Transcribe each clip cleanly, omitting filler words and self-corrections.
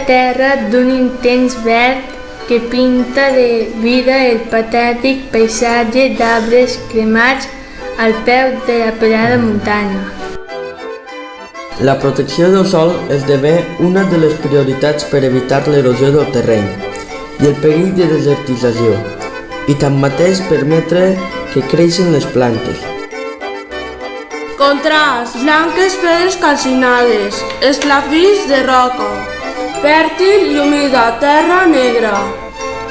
terra d'un intens verd que pinta de vida el patètic paisatge d'arbres cremats al peu de la pelada muntanya. La protecció del sòl esdevé una de les prioritats per evitar l'erosió del terreny i el perill de desertització, i tanmateix permetre que creixin les plantes. Contrast, blanques pedres calcinades, esclafits de roca, fèrtil i humida terra negra,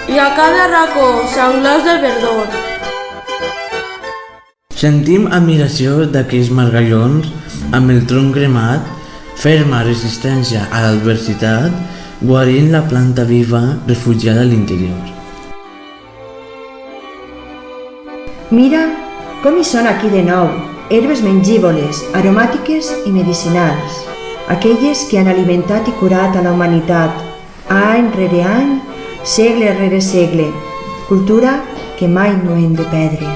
i a cada racó senglars de verdor. Sentim admiració d'aquells margallons amb el tronc cremat, ferma resistència a l'adversitat, guarint la planta viva refugiada a l'interior. Mira com hi són aquí de nou, herbes mengívoles, aromàtiques i medicinals, aquelles que han alimentat i curat a la humanitat, any rere any, segle rere segle, cultura que mai no hem de perdre.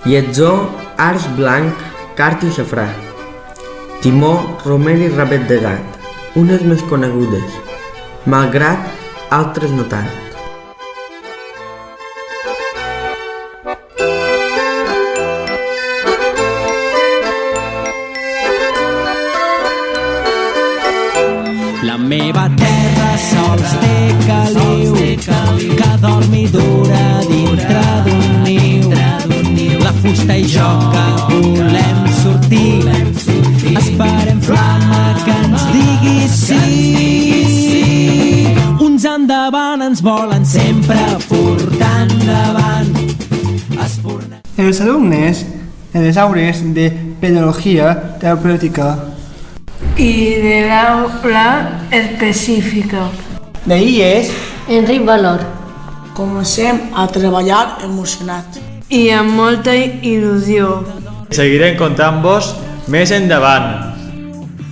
Lletzó, arç blanc, cart i safrà. Timó, romer i rabet de gat, unes més conegudes, malgrat altres no tant. La meva terra sols té caliu que dorm i dura dintre d'un niu. La fusta i jo que volem sortir, esperem flama que ens digui sí. Uns endavant ens volen sempre portar endavant. Els alumnes de les aures de Pedagogía Terapèutica I de l'aula específica. d'IES Enric Valor. Comencem a treballar emocionats. I amb molta il·lusió. Seguirem comptant-vos més endavant.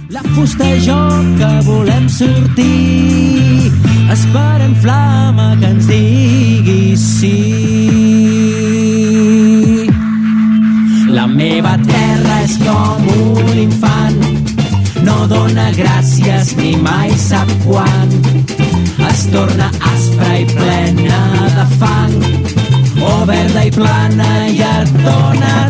La fusta i jo que volem sortir, esperem flama que ens digui sí. La meva terra és com un infant, no dona gràcies ni mai sap quan. Es torna aspra i plena de fang, o verda i plana i et dona